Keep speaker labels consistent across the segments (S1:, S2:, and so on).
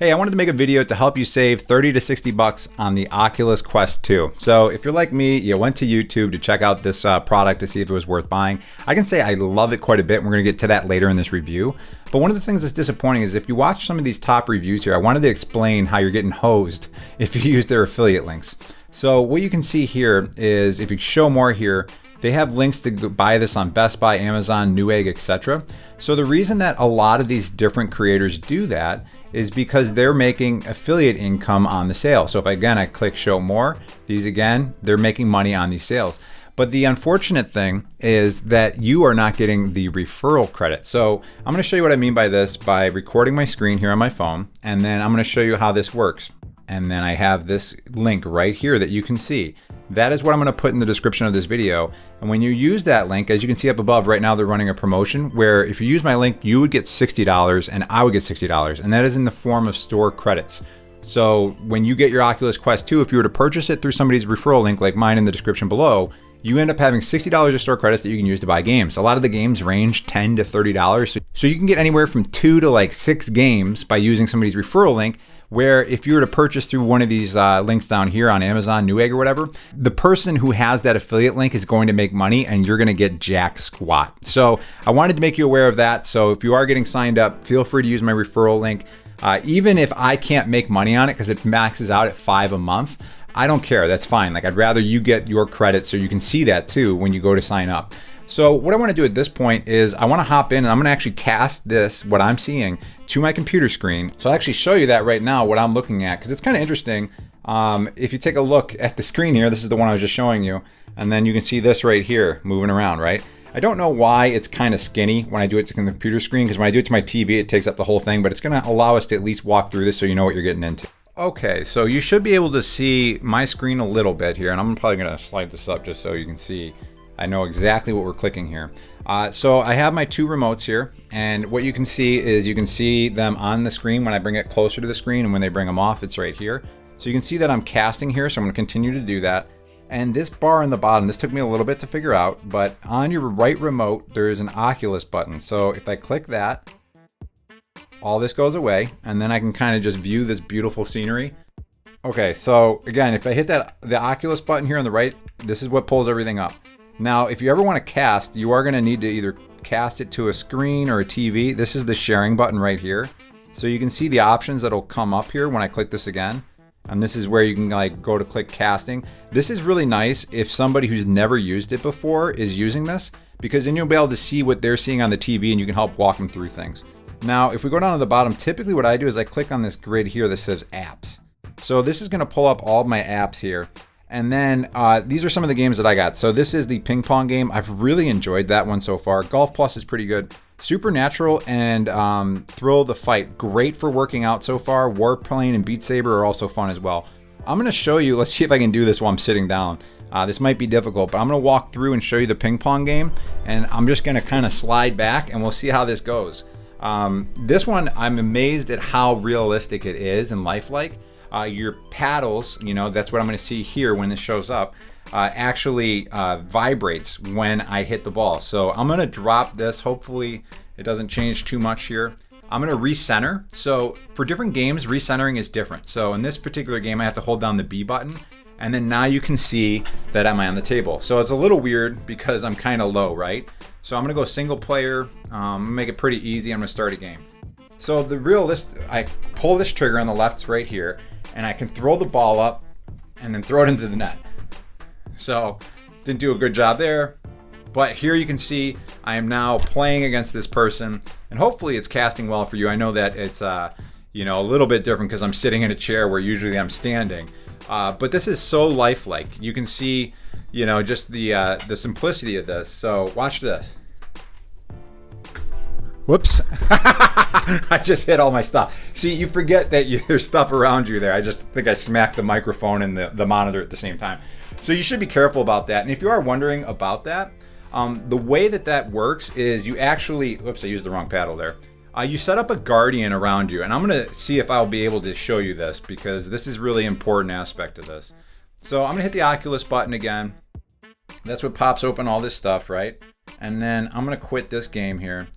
S1: Hey, I wanted to make a video to help you save 30 to 60 bucks on the Oculus Quest 2. So if you're like me, you went to YouTube to check out this product to see if it was worth buying. I can say I love it quite a bit. We're gonna get to that later in this review. But one of the things that's disappointing is if you watch some of these top reviews here, I wanted to explain how you're getting hosed if you use their affiliate links. So what you can see here is, if you show more here, they have links to buy this on Best Buy, Amazon, Newegg, etc. So the reason that a lot of these different creators do that is because they're making affiliate income on the sale. So if I click show more, these again, they're making money on these sales. But the unfortunate thing is that you are not getting the referral credit. So I'm gonna show you what I mean by this by recording my screen here on my phone, and then I'm gonna show you how this works. And then I have this link right here that you can see. That is what I'm gonna put in the description of this video. And when you use that link, as you can see up above, right now they're running a promotion where if you use my link, you would get $60 and I would get $60. And that is in the form of store credits. So when you get your Oculus Quest 2, if you were to purchase it through somebody's referral link like mine in the description below, you end up having $60 of store credits that you can use to buy games. A lot of the games range $10 to $30. So you can get anywhere from 2 to like 6 games by using somebody's referral link, where if you were to purchase through one of these links down here on Amazon, Newegg or whatever, the person who has that affiliate link is going to make money and you're gonna get jack squat. So I wanted to make you aware of that. So if you are getting signed up, feel free to use my referral link. Even if I can't make money on it because it maxes out at $5 a month, I don't care, that's fine. Like, I'd rather you get your credit so you can see that too when you go to sign up. So what I want to do at this point is I want to hop in and I'm going to actually cast this, what I'm seeing, to my computer screen. So I'll actually show you that right now, what I'm looking at, because it's kind of interesting. If you take a look at the screen here, this is the one I was just showing you, and then you can see this right here moving around, right? I don't know why it's kind of skinny when I do it to the computer screen, because when I do it to my TV, it takes up the whole thing, but it's going to allow us to at least walk through this so you know what you're getting into. Okay, so you should be able to see my screen a little bit here, and I'm probably going to slide this up just so you can see. I know exactly what we're clicking here. So I have my 2 remotes here, and what you can see is you can see them on the screen when I bring it closer to the screen, and when they bring them off, it's right here. So you can see that I'm casting here, so I'm gonna continue to do that. And this bar on the bottom, this took me a little bit to figure out, but on your right remote, there is an Oculus button. So if I click that, all this goes away, and then I can kind of just view this beautiful scenery. Okay, so again, if I hit the Oculus button here on the right, this is what pulls everything up. Now, if you ever want to cast, you are going to need to either cast it to a screen or a TV. This is the sharing button right here. So you can see the options that'll come up here when I click this again. And this is where you can like go to click casting. This is really nice if somebody who's never used it before is using this, because then you'll be able to see what they're seeing on the TV and you can help walk them through things. Now, if we go down to the bottom, typically what I do is I click on this grid here that says apps. So this is going to pull up all of my apps here. And then these are some of the games that I got. So this is the ping pong game. I've really enjoyed that one so far. Golf Plus is pretty good. Supernatural and Thrill of the Fight, great for working out so far. Warplanes and Beat Saber are also fun as well. I'm gonna show you, let's see if I can do this while I'm sitting down. This might be difficult, but I'm gonna walk through and show you the ping pong game. And I'm just gonna kind of slide back and we'll see how this goes. This one, I'm amazed at how realistic it is and lifelike. Your paddles, you know, that's what I'm going to see here when this shows up, actually vibrates when I hit the ball. So I'm going to drop this. Hopefully it doesn't change too much here. I'm going to recenter. So for different games, recentering is different. So in this particular game, I have to hold down the B button. And then now you can see that I'm on the table. So it's a little weird because I'm kind of low, right? So I'm going to go single player, make it pretty easy. I'm going to start a game. So I pull this trigger on the left right here, and I can throw the ball up and then throw it into the net. So didn't do a good job there, but here you can see I am now playing against this person, and hopefully it's casting well for you. I know that it's you know, a little bit different because I'm sitting in a chair where usually I'm standing, but this is so lifelike. You can see, you know, just the simplicity of this. So watch this. Whoops. I just hit all my stuff. See, you forget that there's stuff around you there. I just think I smacked the microphone and the monitor at the same time. So you should be careful about that. And if you are wondering about that, the way that works is you actually, whoops, I used the wrong paddle there. You set up a guardian around you. And I'm going to see if I'll be able to show you this because this is really important aspect of this. So I'm going to hit the Oculus button again. That's what pops open all this stuff, right? And then I'm going to quit this game here.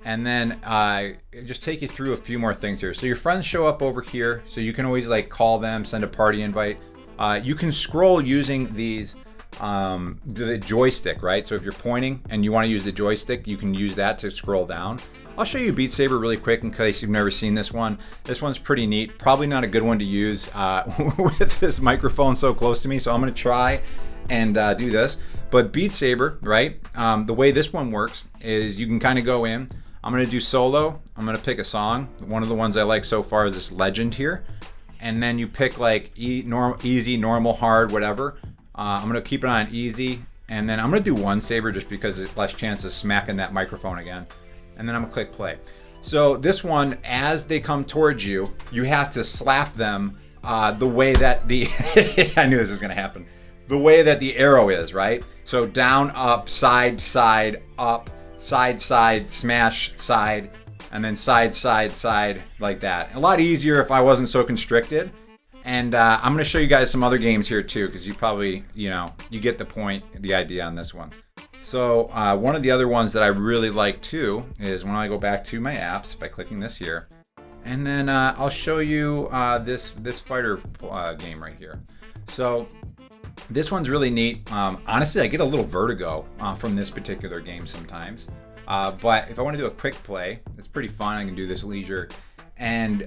S1: And then just take you through a few more things here. So your friends show up over here, so you can always like call them, send a party invite. You can scroll using these the joystick, right? So if you're pointing and you want to use the joystick, you can use that to scroll down. I'll show you Beat Saber really quick in case you've never seen this one. This one's pretty neat. Probably not a good one to use with this microphone so close to me, so I'm going to try and do this. But Beat Saber, right? The way this one works is you can kind of go in. I'm going to do solo. I'm going to pick a song. One of the ones I like so far is this Legend here. And then you pick like easy, normal, hard, whatever. I'm going to keep it on easy. And then I'm going to do one saber just because it's less chance of smacking that microphone again. And then I'm going to click play. So this one, as they come towards you, you have to slap them the way that the... I knew this was going to happen. The way that the arrow is, right? So down, up, side, side, up, side, side, smash, side, and then side, side, side, like that. A lot easier if I wasn't so constricted. And I'm going to show you guys some other games here too, because you probably, you get the point, the idea on this one. So one of the other ones that I really like too is when I go back to my apps by clicking this here. And then I'll show you this fighter game right here. So this one's really neat. Honestly, I get a little vertigo from this particular game sometimes. But if I want to do a quick play, it's pretty fun. I can do this leisure. And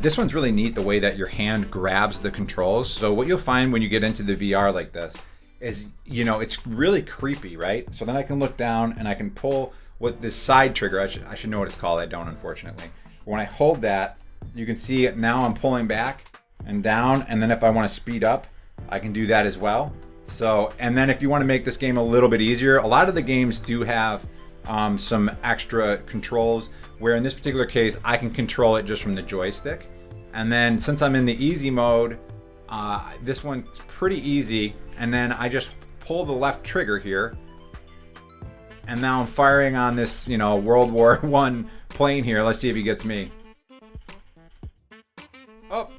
S1: this one's really neat the way that your hand grabs the controls. So what you'll find when you get into the VR like this is, it's really creepy, right? So then I can look down and I can pull what this side trigger, I should know what it's called. I don't, unfortunately. When I hold that, you can see it now I'm pulling back and down. And then if I want to speed up, I can do that as well. So, and then if you want to make this game a little bit easier, a lot of the games do have some extra controls, where in this particular case, I can control it just from the joystick. And then since I'm in the easy mode, this one's pretty easy. And then I just pull the left trigger here. And now I'm firing on this, World War I plane here. Let's see if he gets me. Oh,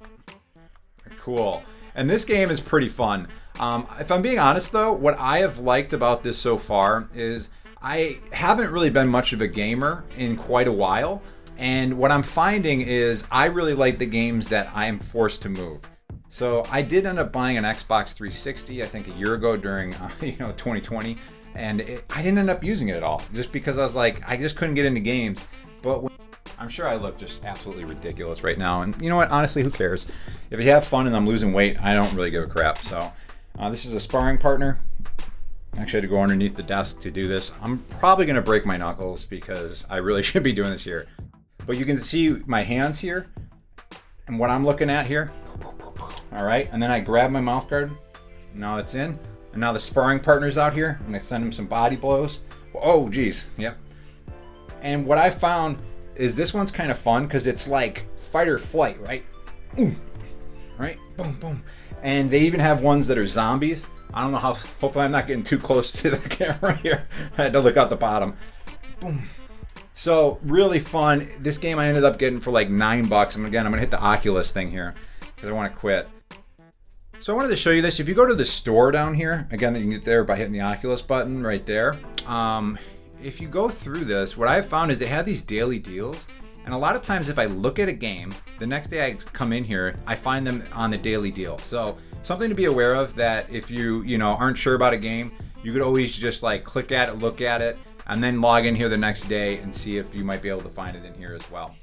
S1: cool. And this game is pretty fun. If I'm being honest though, what I have liked about this so far is I haven't really been much of a gamer in quite a while. And what I'm finding is I really like the games that I am forced to move. So I did end up buying an Xbox 360, I think a year ago during 2020. And I didn't end up using it at all just because I was like, I just couldn't get into games. But I'm sure I look just absolutely ridiculous right now. And you know what? Honestly, who cares? If you have fun and I'm losing weight, I don't really give a crap. So this is a sparring partner. Actually, I had to go underneath the desk to do this. I'm probably going to break my knuckles because I really should be doing this here. But you can see my hands here and what I'm looking at here. All right. And then I grab my mouth guard. Now it's in. And now the sparring partner's out here. I'm going to send him some body blows. Oh, geez. Yep. And what I found is this one's kind of fun because it's like fight or flight, right? Ooh. Right? Boom, boom. And they even have ones that are zombies. I don't know how, hopefully I'm not getting too close to the camera here. I had to look out the bottom. Boom. So really fun. This game I ended up getting for like $9. And again, I'm gonna hit the Oculus thing here because I want to quit. So I wanted to show you this. If you go to the store down here, again, you can get there by hitting the Oculus button right there. If you go through this, what I've found is they have these daily deals. And a lot of times if I look at a game, the next day I come in here, I find them on the daily deal. So something to be aware of, that if you aren't sure about a game, you could always just like click at it, look at it, and then log in here the next day and see if you might be able to find it in here as well.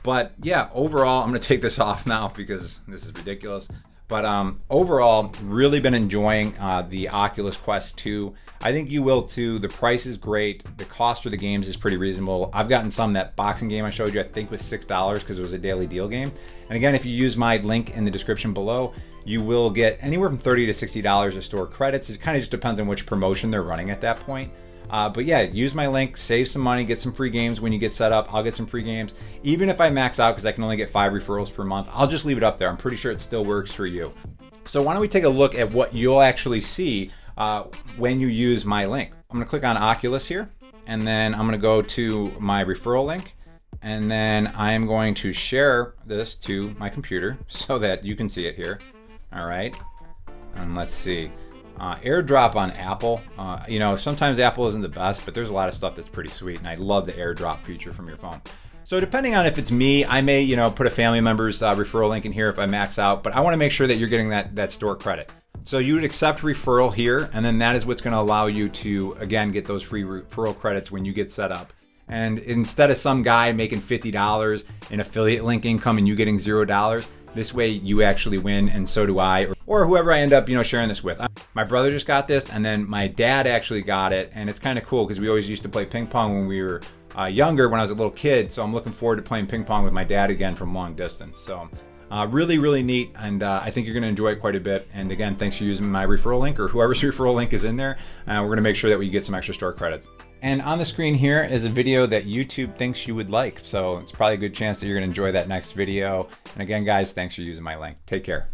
S1: But yeah, overall, I'm gonna take this off now because this is ridiculous. But overall, really been enjoying the Oculus Quest 2. I think you will too. The price is great. The cost for the games is pretty reasonable. I've gotten that boxing game I showed you, I think was $6 because it was a daily deal game. And again, if you use my link in the description below, you will get anywhere from $30 to $60 of store credits. It kind of just depends on which promotion they're running at that point. But yeah, use my link, save some money, get some free games when you get set up. I'll get some free games. Even if I max out because I can only get 5 referrals per month, I'll just leave it up there. I'm pretty sure it still works for you. So why don't we take a look at what you'll actually see when you use my link. I'm gonna click on Oculus here, and then I'm gonna go to my referral link, and then I'm going to share this to my computer so that you can see it here. All right, and let's see. AirDrop on Apple, you know, sometimes Apple isn't the best, but there's a lot of stuff that's pretty sweet, and I love the AirDrop feature from your phone. So depending on if it's me, I may, you know, put a family member's referral link in here if I max out, but I want to make sure that you're getting that store credit. So you would accept referral here, and then that is what's going to allow you to, again, get those free referral credits when you get set up. And instead of some guy making $50 in affiliate link income and you getting $0, this way you actually win, and so do I, or whoever I end up, you know, sharing this with. My brother just got this, and then my dad actually got it, and it's kind of cool because we always used to play ping pong when we were younger, when I was a little kid. So I'm looking forward to playing ping pong with my dad again from long distance. So really, really neat, and I think you're going to enjoy it quite a bit. And again, thanks for using my referral link, or whoever's referral link is in there. We're going to make sure that we get some extra store credits. And on the screen here is a video that YouTube thinks you would like. So it's probably a good chance that you're going to enjoy that next video. And again, guys, thanks for using my link. Take care.